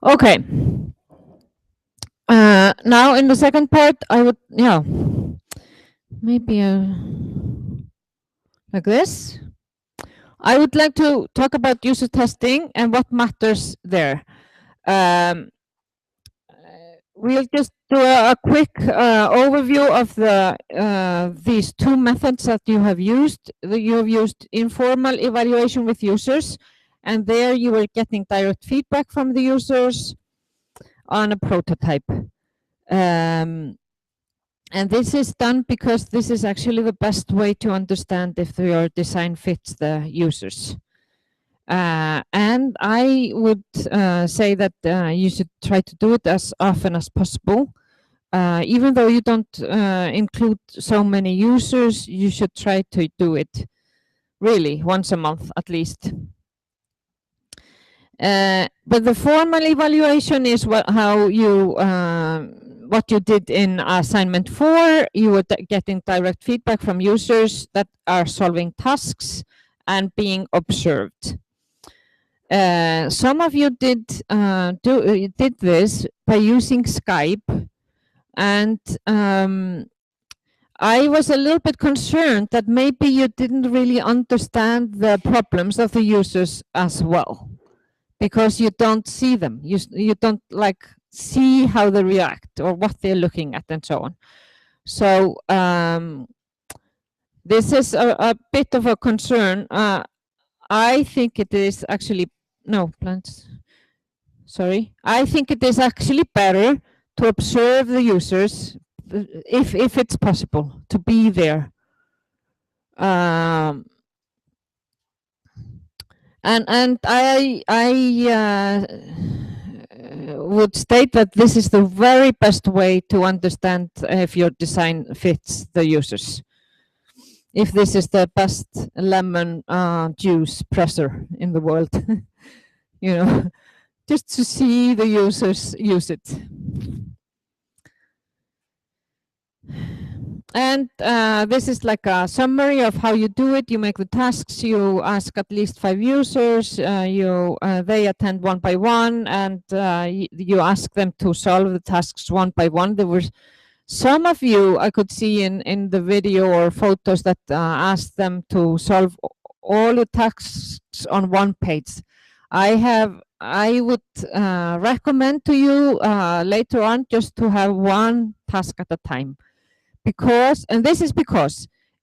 Okay. Now in the second part, I would, yeah, maybe like this. I would like to talk about user testing and what matters there. Um, we'll just do a quick overview of these two methods that you have used. You have used informal evaluation with users, and there you were getting direct feedback from the users on a prototype. And this is done because this is actually the best way to understand if your design fits the users. And I would say that you should try to do it as often as possible. Even though you don't include so many users, you should try to do it really once a month at least. But the formal evaluation is how you what you did in assignment 4. You were getting direct feedback from users that are solving tasks and being observed. Some of you did this by using Skype, and I was a little bit concerned that maybe you didn't really understand the problems of the users as well, because you don't see them. You don't like see how they react or what they're looking at and so on. So this is a bit of a concern. I think it is actually no plants. Sorry, I think it is actually better to observe the users if it's possible to be there. And I would state that this is the very best way to understand if your design fits the users. If this is the best lemon juice presser in the world, you know, just to see the users use it. And this is like a summary of how you do it. You make the tasks, you ask at least 5 users, they attend one by one, and you ask them to solve the tasks one by one. There were some of you I could see in the video or photos that asked them to solve all the tasks on one page. I would recommend to you later on just to have one task at a time. Because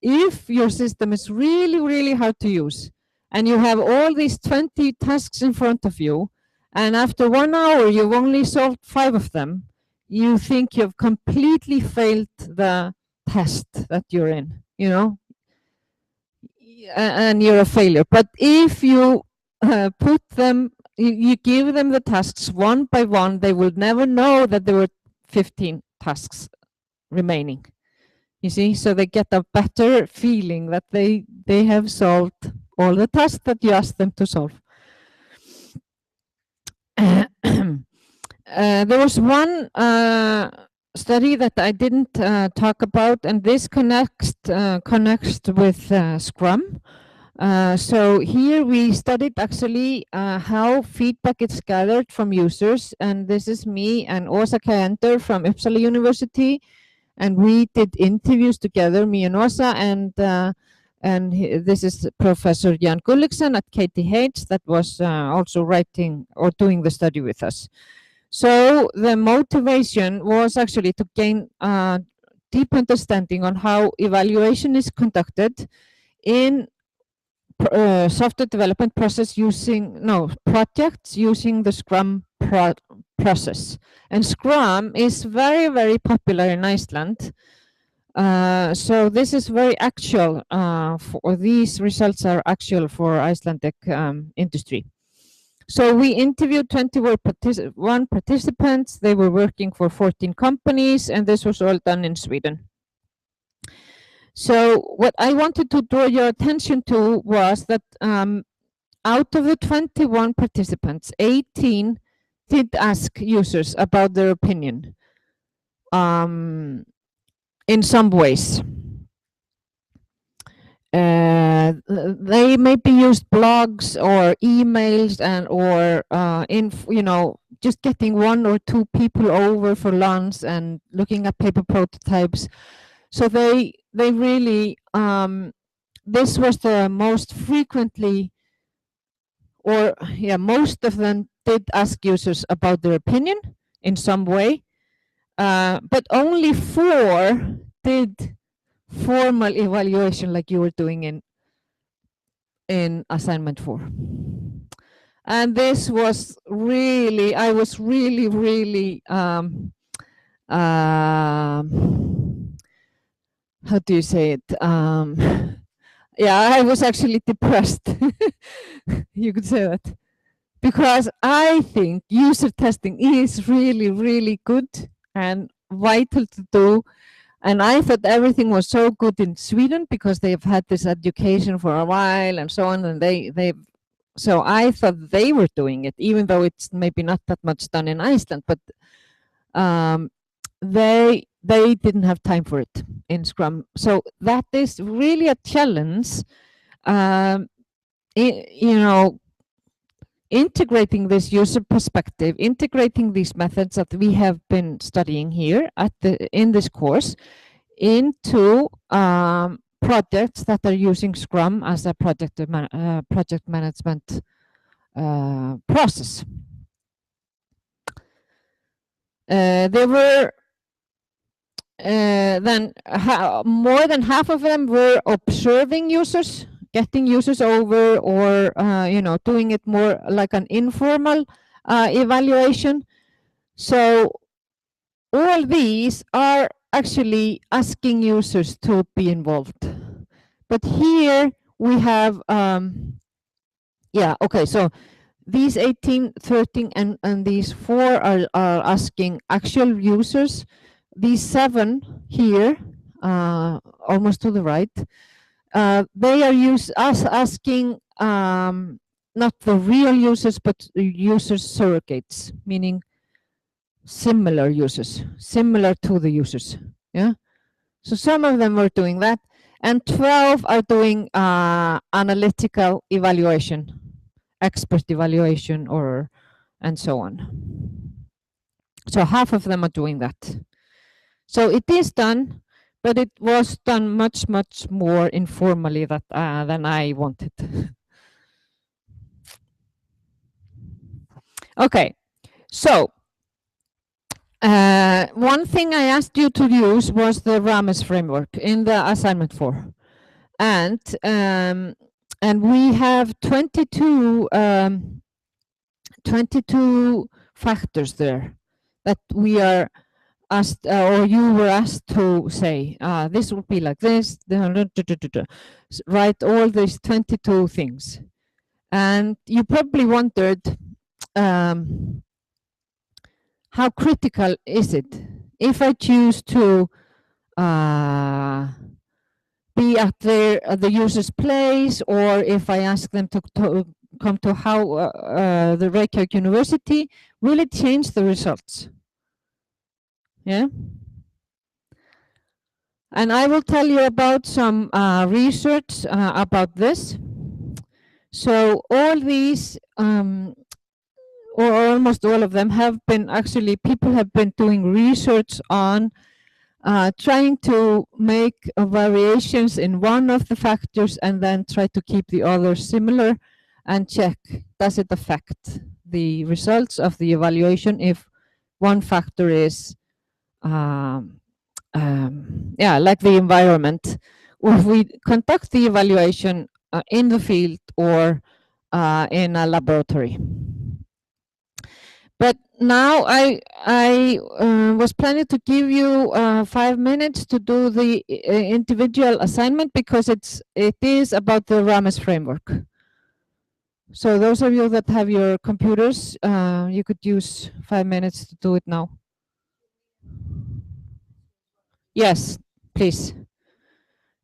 if your system is really, really hard to use and you have all these 20 tasks in front of you, and after 1 hour you've only solved 5 of them, you think you've completely failed the test that you're in, you know, and you're a failure. But if you put them, you give them the tasks one by one, they will never know that there were 15 tasks remaining. You see, so they get a better feeling that they have solved all the tasks that you asked them to solve. There was one study that I didn't talk about, and this connects with Scrum. So here we studied actually how feedback is gathered from users, and this is me and Åsa Kaenter from Uppsala University. And we did interviews together, me and Åsa, and this is Professor Jan Gulliksen at KTH that was also writing or doing the study with us. So the motivation was actually to gain deep understanding on how evaluation is conducted in software development projects using the Scrum process. And Scrum is very, very popular in Iceland. So this is very actual, these results are actual for Icelandic industry. So we interviewed 21 participants. They were working for 14 companies, and this was all done in Sweden. So what I wanted to draw your attention to was that out of the 21 participants, 18 did ask users about their opinion in some ways. They maybe used blogs or emails and or just getting 1 or 2 people over for lunch and looking at paper prototypes. So they really, this was the most frequently, or yeah, most of them did ask users about their opinion in some way, but only 4 did formal evaluation like you were doing in assignment 4. And this was really, I was really, how do you say it? Yeah, I was actually depressed. You could say that. Because I think user testing is really good and vital to do. And I thought everything was so good in Sweden because they've had this education for a while and so on. And so I thought they were doing it, even though it's maybe not that much done in Iceland. But they didn't have time for it in Scrum. So that is really a challenge. You know, integrating this user perspective, integrating these methods that we have been studying here in this course into projects that are using Scrum as a project management process. There were then more than half of them were observing users, getting users over, or doing it more like an informal evaluation. So all these are actually asking users to be involved. But here we have, so these 18, 13, and these 4 are asking actual users. These 7 here, almost to the right, they are asking not the real users, but users surrogates, meaning similar users, similar to the users. Yeah. So some of them were doing that, and 12 are doing analytical evaluation, expert evaluation, and so on. So half of them are doing that. So it is done, but it was done much more informally than I wanted. Okay, so one thing I asked you to use was the RAMES framework in the assignment 4, and we have 22 factors there that we are asked, or you were asked to say, this would be like this, write all these 22 things. And you probably wondered, how critical is it if I choose to be at the user's place, or if I ask them to come to the Reykjavik University, will it change the results? Yeah. And I will tell you about some research about this. So all these, or almost all of them, have been actually, people have been doing research on trying to make variations in one of the factors and then try to keep the others similar and check, does it affect the results of the evaluation if one factor is like the environment, or if we conduct the evaluation in the field or in a laboratory. But now I was planning to give you 5 minutes to do the individual assignment, because it is about the RAMES framework. So those of you that have your computers, you could use 5 minutes to do it now. Yes, please.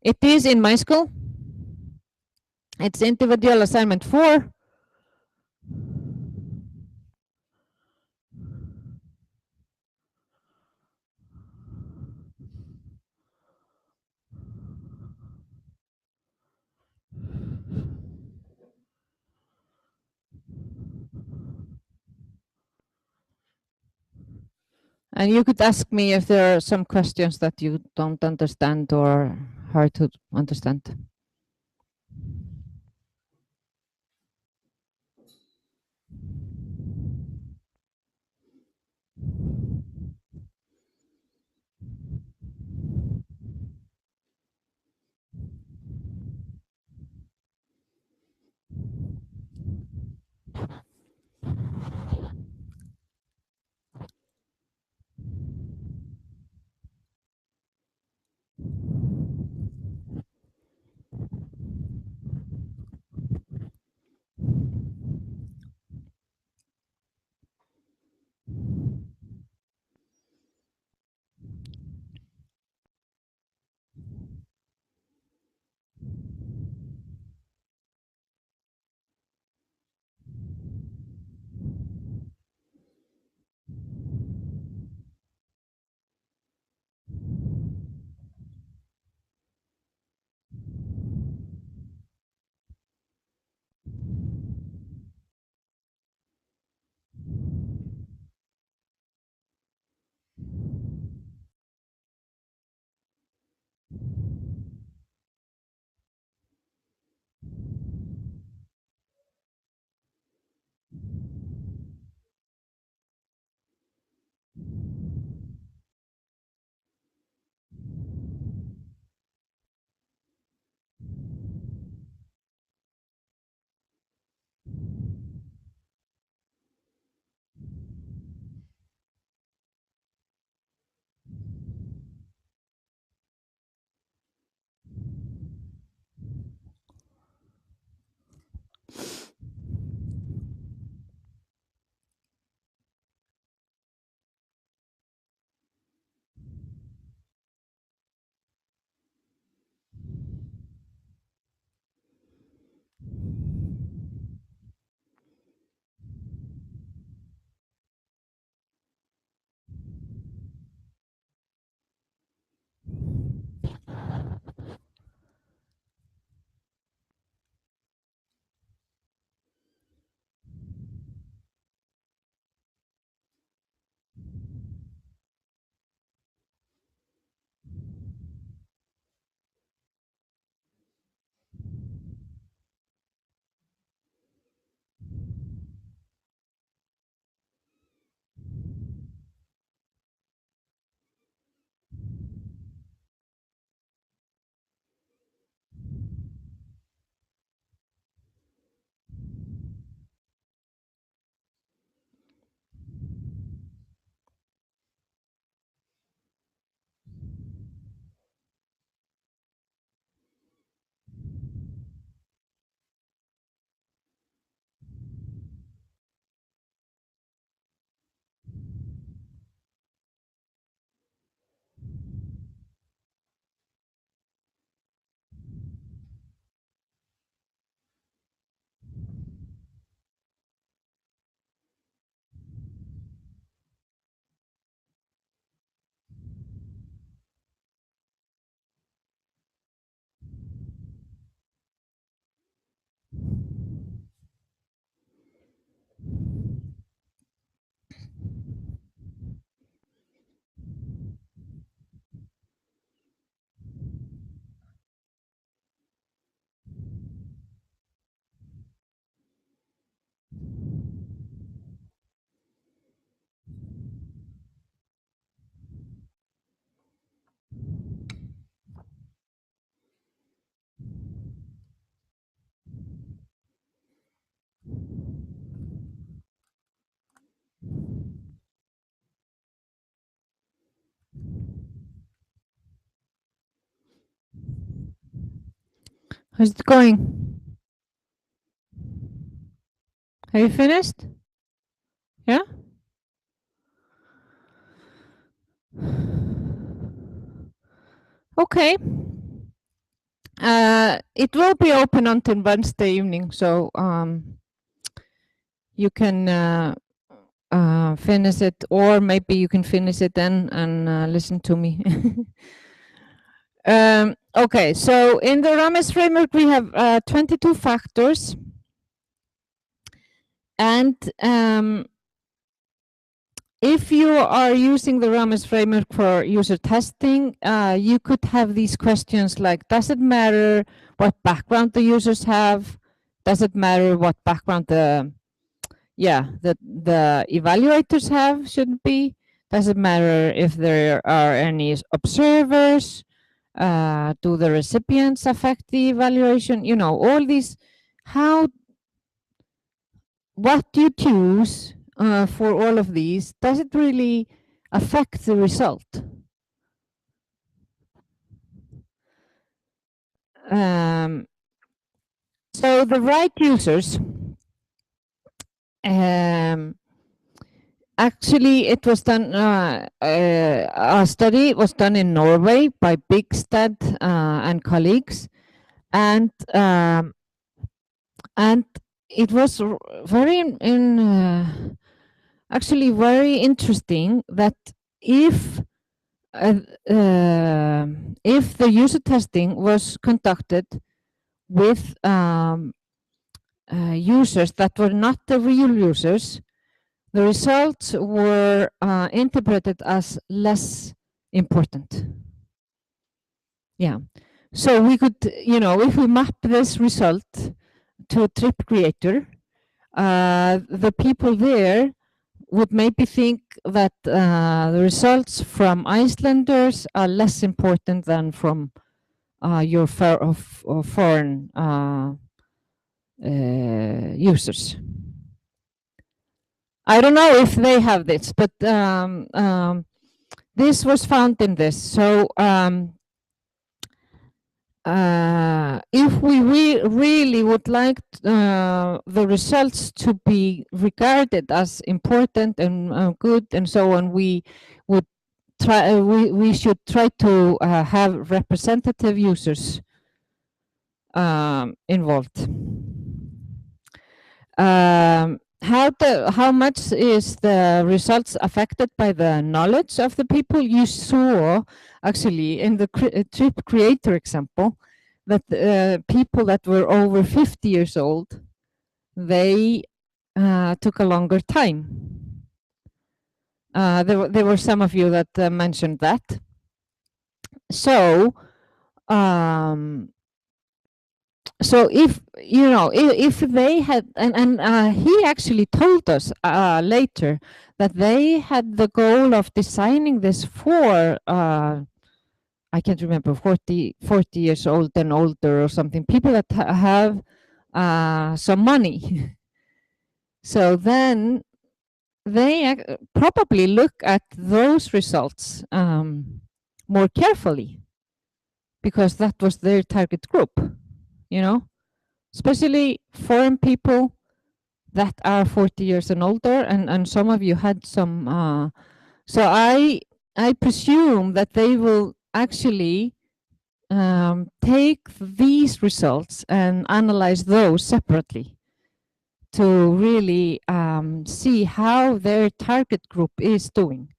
It is in my school. It's individual assignment 4. And you could ask me if there are some questions that you don't understand or hard to understand. How's it going? Have you finished? Yeah? Okay. It will be open until Wednesday evening, so you can finish it, or maybe you can finish it then and listen to me. Okay, so in the Rames framework, we have 22 factors. And if you are using the Rames framework for user testing, you could have these questions like, does it matter what background the users have? Does it matter what background the evaluators have, shouldn't be? Does it matter if there are any observers? Do the recipients affect the evaluation? You know, all these, what you choose for all of these, does it really affect the result? So the right users, actually it was done, a study was done in Norway by Bigstad and colleagues, and it was actually very interesting that if the user testing was conducted with users that were not the real users, the results were interpreted as less important. Yeah. So we could, you know, if we map this result to a trip creator, the people there would maybe think that the results from Icelanders are less important than from your foreign users. I don't know if they have this, but this was found in this. So if we really would like the results to be regarded as important and good and so on, we would try. We should try to have representative users involved. How much is the results affected by the knowledge of the people? You saw actually in the trip creator example that people that were over 50 years old, they took a longer time. There were some of you that mentioned that. So so if you know, if they had, and he actually told us later that they had the goal of designing this for I can't remember, 40 years old and older or something, people that have some money. So then they probably look at those results more carefully, because that was their target group, you know, especially foreign people that are 40 years and older, and some of you had some. So I presume that they will actually take these results and analyze those separately to really see how their target group is doing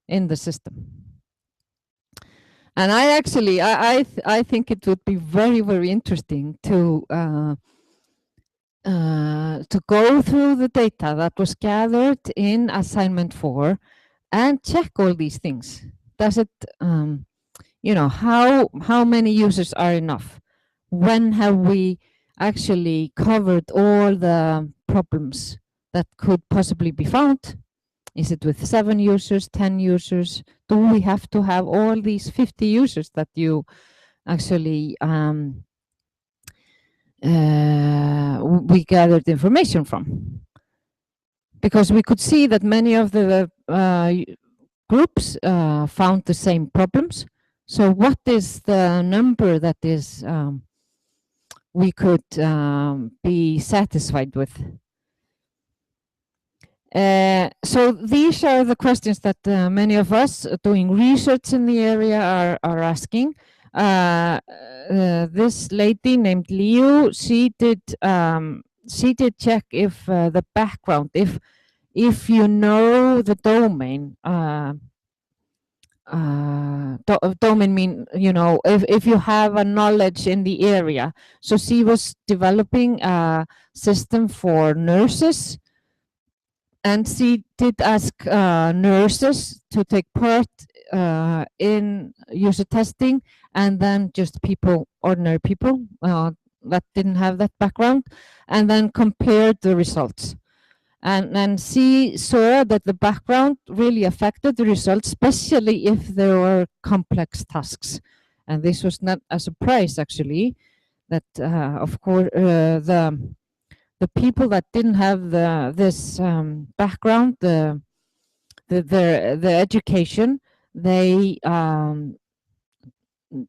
in the system. And I actually, I think it would be very, very interesting to go through the data that was gathered in assignment 4 and check all these things. Does it, you know, how many users are enough? When have we actually covered all the problems that could possibly be found? Is it with 7 users, 10 users? Do we have to have all these 50 users that you actually we gathered information from? Because we could see that many of the groups found the same problems. So what is the number that is we could be satisfied with? So these are the questions that many of us doing research in the area are asking. This lady named Liu, she did check if the background, if you know the domain, domain mean, you know, if you have a knowledge in the area. So she was developing a system for nurses And she did ask nurses to take part in user testing, and then just people, ordinary people that didn't have that background, and then compared the results. And she saw that the background really affected the results, especially if there were complex tasks. And this was not a surprise, actually, that of course the people that didn't have this background, the education, they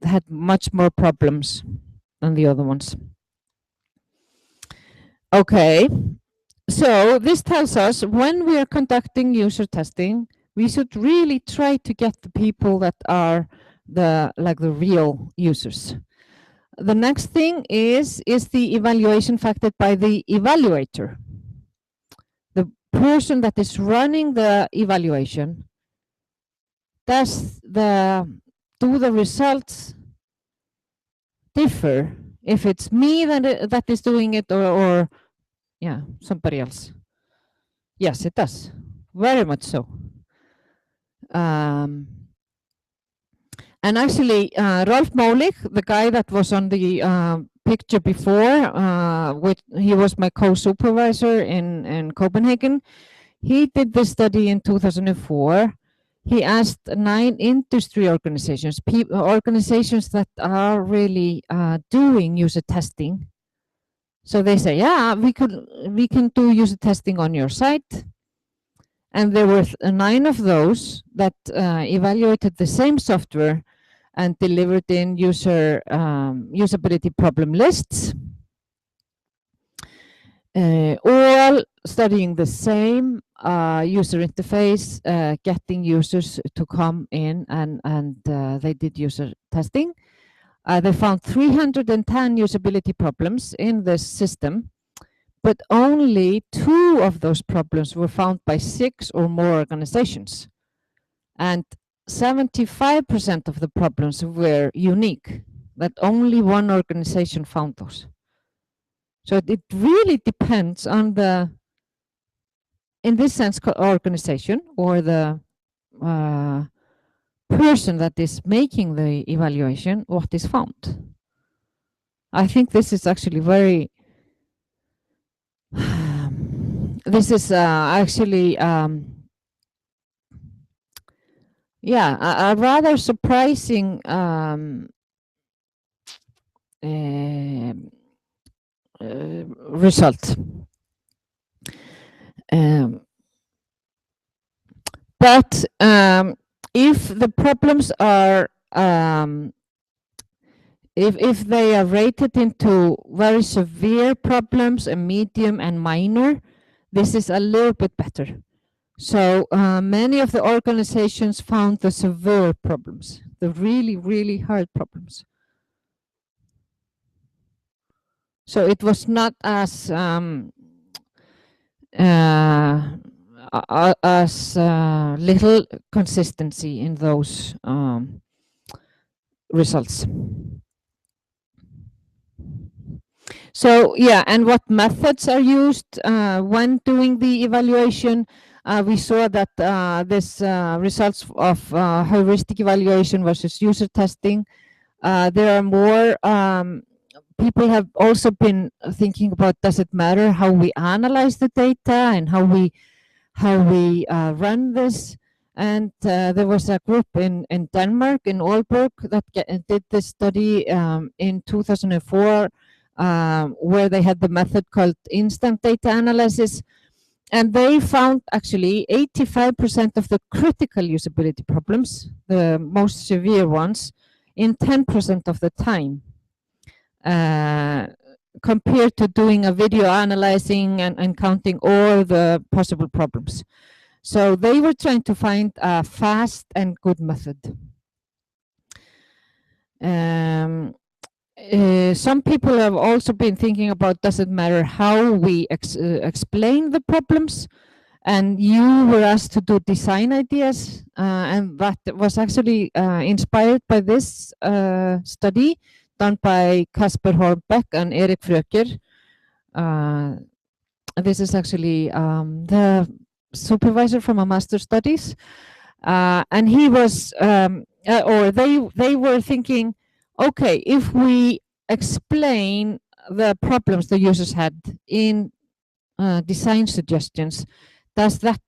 had much more problems than the other ones. Okay, so this tells us when we are conducting user testing, we should really try to get the people that are the real users. The next thing is the evaluation factored by the evaluator. The person that is running the evaluation, do the results differ if it's me that is doing it or yeah, somebody else? Yes, it does. Very much so. And actually, Rolf Molich, the guy that was on the picture before, he was my co-supervisor in Copenhagen. He did this study in 2004. He asked 9 industry organizations, organizations that are really doing user testing. So they say, yeah, we can do user testing on your site. And there were 9 of those that evaluated the same software and delivered in usability problem lists, all studying the same user interface, getting users to come in, and they did user testing. They found 310 usability problems in this system, but only 2 of those problems were found by 6 or more organizations. And 75% of the problems were unique, that only 1 organization found those. So it really depends on the, in this sense, organization or the person that is making the evaluation, what is found. I think this is actually very, this is actually, yeah, a rather surprising result. But if the problems are, if they are rated into very severe problems, a medium and minor, this is a little bit better. So many of the organizations found the severe problems, the really, really hard problems. So it was not as little consistency in those results. So yeah, and what methods are used when doing the evaluation? We saw that this results of heuristic evaluation versus user testing. There are more, people have also been thinking about, does it matter how we analyze the data and how we run this? And there was a group in Denmark, in Aalborg, that did this study in 2004, where they had the method called instant data analysis. And they found actually 85% of the critical usability problems, the most severe ones, in 10% of the time, compared to doing a video analyzing and counting all the possible problems. So they were trying to find a fast and good method. Some people have also been thinking about, does it matter how we explain the problems? And you were asked to do design ideas, and that was actually inspired by this study done by Kasper Hornbeck and Erik Fröker. This is actually the supervisor from a master studies, and he was, or they were thinking, okay, if we explain the problems the users had in design suggestions, does that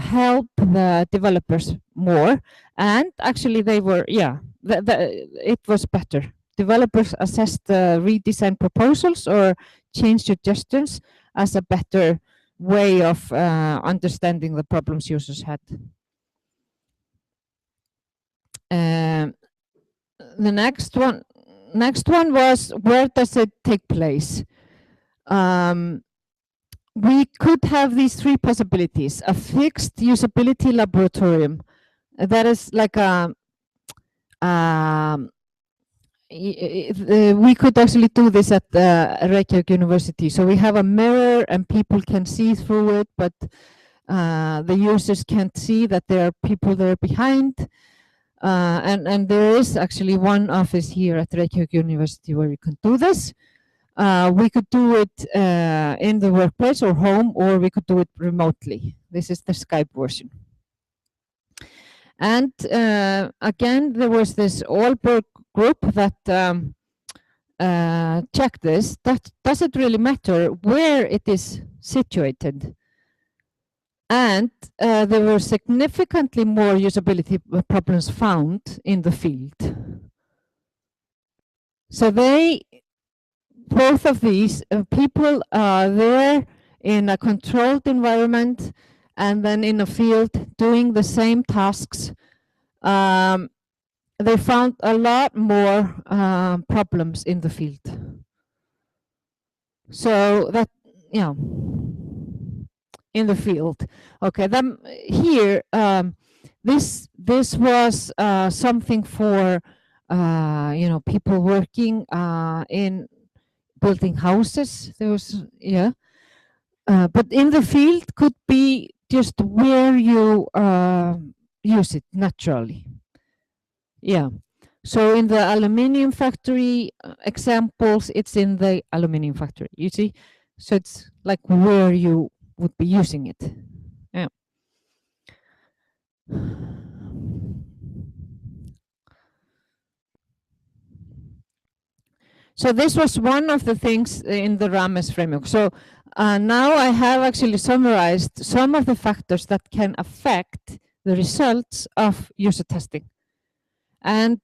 help the developers more? And actually they were, it was better. Developers assessed the redesign proposals or change suggestions as a better way of understanding the problems users had. The next one was, where does it take place? We could have these three possibilities: a fixed usability laboratorium, that is like a we could actually do this at Reykjavik University. So we have a mirror and people can see through it, but the users can't see that there are people there behind. And there is actually one office here at Reykjavik University where we can do this. We could do it in the workplace or home, or we could do it remotely. This is the Skype version. And again, there was this Aalborg group that checked this. Does it really matter where it is situated? And there were significantly more usability problems found in the field. So both of these people are there in a controlled environment and then in a field doing the same tasks. They found a lot more problems in the field. So that, in the field. Okay, then here, this was something for people working in building houses. There was, but in the field could be just where you use it naturally. So in the aluminium factory examples, it's in the aluminium factory, you see? So it's like where you would be using it. So this was one of the things in the RAMES framework. So now I have actually summarized some of the factors that can affect the results of user testing. And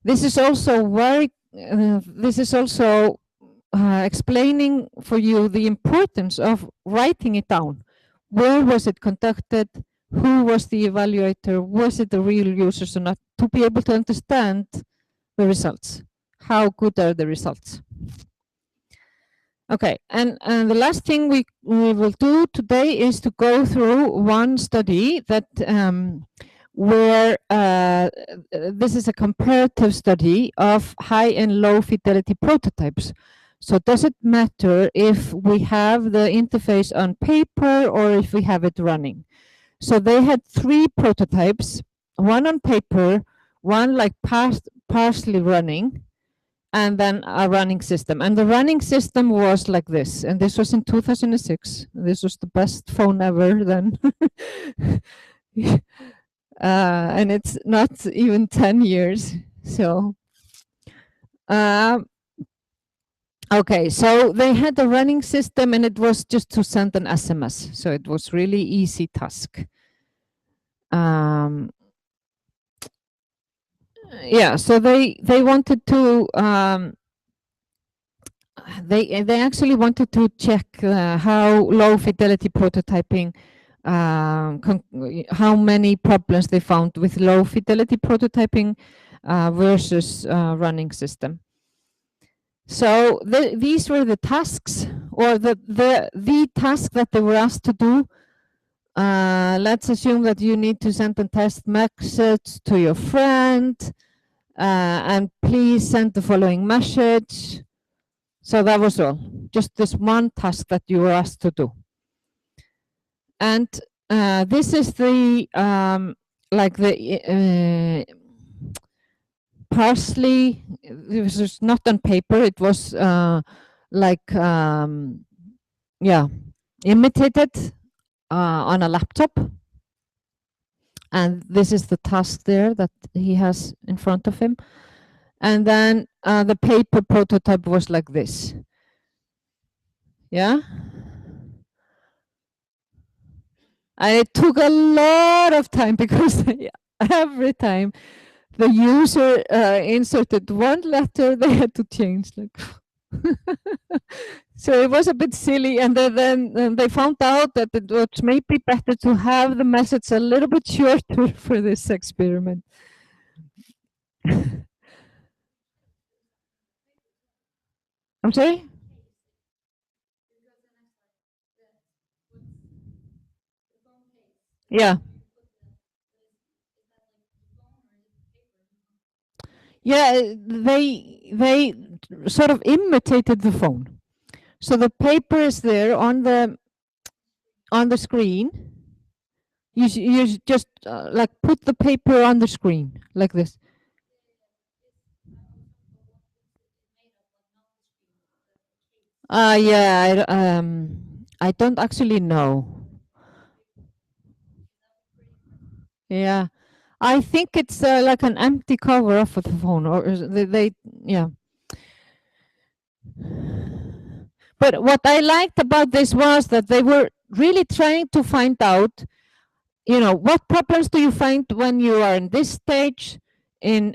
this is also explaining for you the importance of writing it down. Where was it conducted? Who was the evaluator? Was it the real users or not? To be able to understand the results. How good are the results? Okay, and the last thing we will do today is to go through one study that where this is a comparative study of high and low fidelity prototypes. So does it matter if we have the interface on paper or if we have it running? So they had 3 prototypes, one on paper, one like partially running, and then a running system. And the running system was like this, and this was in 2006. This was the best phone ever then. And it's not even 10 years. So, okay, so they had a running system and it was just to send an SMS. So it was really easy task. Yeah, so they wanted to, they actually wanted to check how low fidelity prototyping, how many problems they found with low fidelity prototyping versus running system. So these were the tasks, or the task that they were asked to do. Let's assume that you need to send a test message to your friend, and please send the following message. So that was all, just this one task that you were asked to do. And this is the like the partially, it was not on paper, it was like yeah, imitated on a laptop. And this is the task there that he has in front of him. And then the paper prototype was like this. Yeah. And it took a lot of time because every time the user inserted one letter, they had to change. Like, so it was a bit silly, and then they found out that it was maybe better to have the message a little bit shorter for this experiment. I'm sorry? Yeah. Yeah, they sort of imitated the phone. So the paper is there on the screen. You just like put the paper on the screen like this. Yeah, I don't actually know. Yeah, I think it's like an empty cover of the phone, or they yeah. But what I liked about this was that they were really trying to find out, what problems do you find when you are in this stage in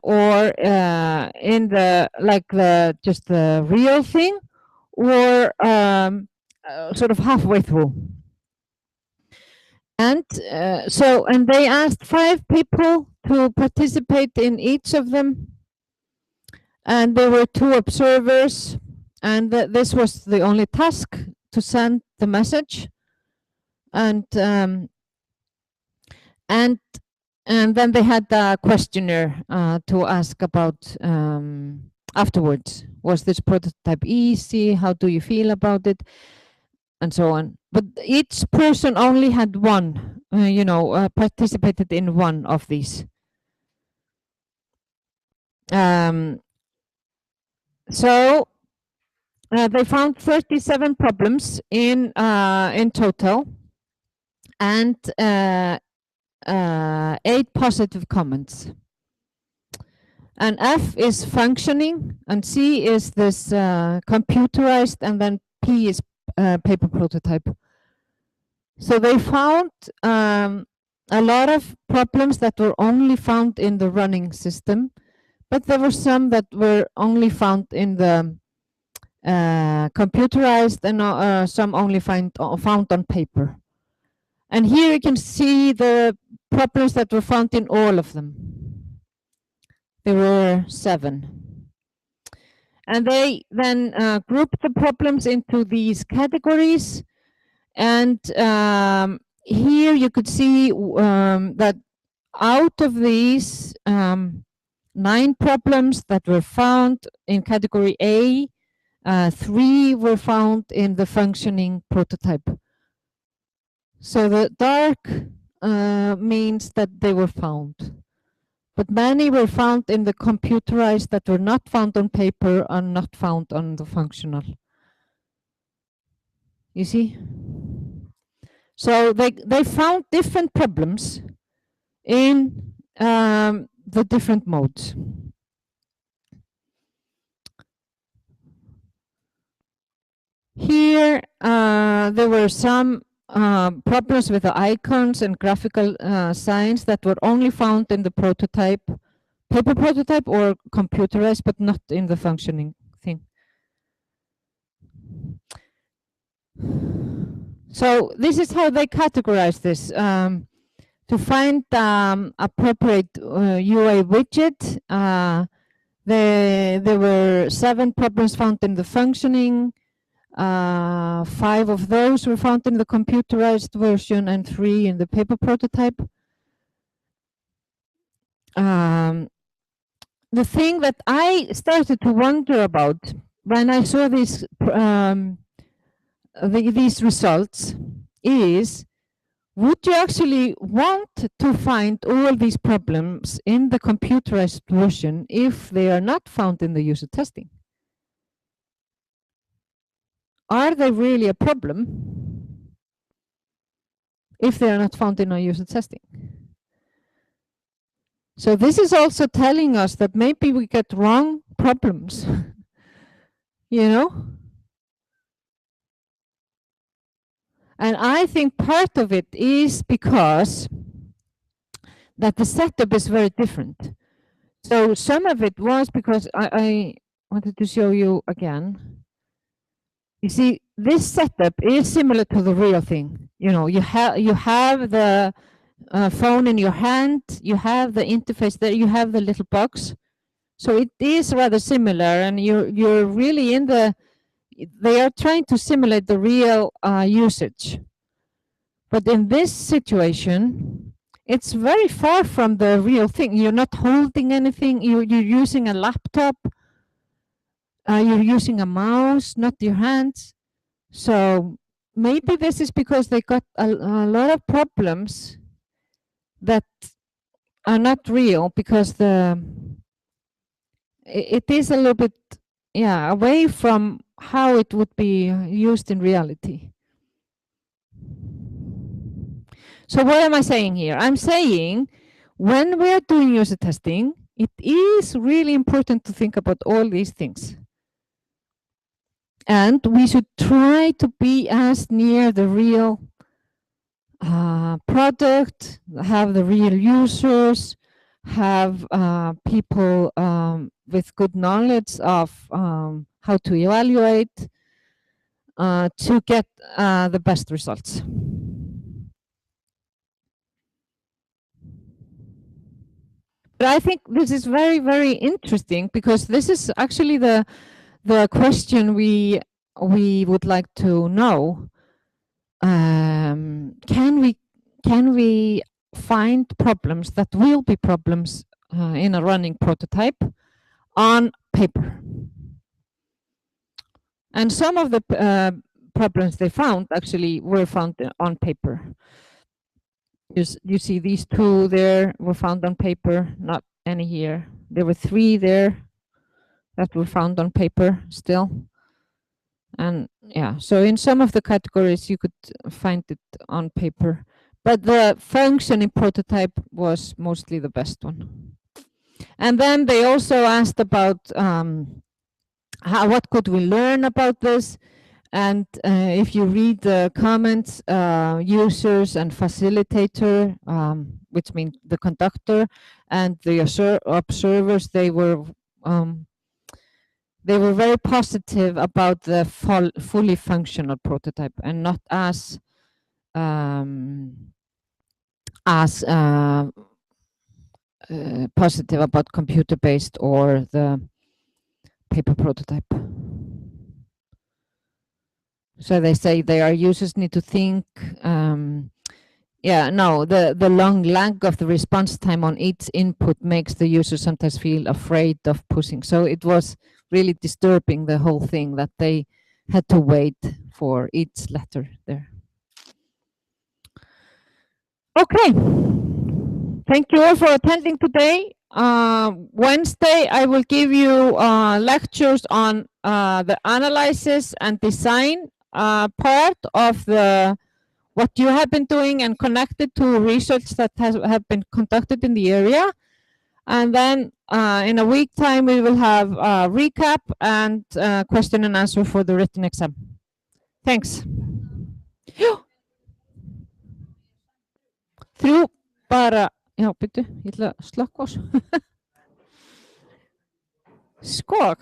or in the like the just the real thing, or sort of halfway through. And and they asked 5 people to participate in each of them, and there were 2 observers, and this was the only task, to send the message. And and then they had a questionnaire to ask about afterwards. Was this prototype easy? How do you feel about it? And so on. But each person only had one, participated in one of these. So they found 37 problems in total, and 8 positive comments. And F is functioning, and C is this computerized, and then P is paper prototype. So they found a lot of problems that were only found in the running system, but there were some that were only found in the computerized, and some only found on paper. And here you can see the problems that were found in all of them. There were 7. And they then grouped the problems into these categories. And here you could see that out of these 9 problems that were found in category A, 3 were found in the functioning prototype. So the dark means that they were found. But many were found in the computerized that were not found on paper and not found on the functional. You see? So they found different problems in the different modes. Here there were some problems with the icons and graphical signs that were only found in the prototype, paper prototype, or computerized, but not in the functioning thing. So this is how they categorize this. To find appropriate UI widget, there were 7 problems found in the functioning. 5 of those were found in the computerized version and 3 in the paper prototype. The thing that I started to wonder about when I saw these results is, would you actually want to find all these problems in the computerized version if they are not found in the user testing? are they really a problem if they are not found in our user testing? So this is also telling us that maybe we get wrong problems, you know? And I think part of it is because that the setup is very different. So some of it was because I wanted to show you again. You see, this setup is similar to the real thing. You know, you have the phone in your hand, you have the interface there, you have the little box. So it is rather similar, and you're really in the. They are trying to simulate the real usage. But in this situation, it's very far from the real thing. You're not holding anything. You're using a laptop. You're using a mouse, not your hands. So maybe this is because they got a lot of problems that are not real, because it is a little bit, yeah, away from how it would be used in reality. So what am I saying here? I'm saying when we are doing user testing, it is really important to think about all these things. And we should try to be as near the real product, have the real users, have people with good knowledge of how to evaluate to get the best results. But I think this is very, very interesting, because this is actually the question we would like to know. Can we find problems that will be problems in a running prototype on paper? And some of the problems they found actually were found on paper. You see these two there were found on paper, not any here. There were 3 there that were found on paper still. And yeah, so in some of the categories you could find it on paper, but the functioning prototype was mostly the best one. And then they also asked about what could we learn about this. And if you read the comments, users and facilitator, which means the conductor and the observers, they were very positive about the fully functional prototype, and not as positive about computer-based or the paper prototype. So they say their users need to think. The long lag of the response time on each input makes the user sometimes feel afraid of pushing. So it was really disturbing, the whole thing, that they had to wait for each letter there. Okay, thank you all for attending today. Wednesday, I will give you lectures on the analysis and design part of what you have been doing, and connected to research that have been conducted in the area. And then in a week time, we will have a recap and question and answer for the written exam. Thanks. Þrjú bara, já, byrju, ég ætla að slökkva á þessu. Skog.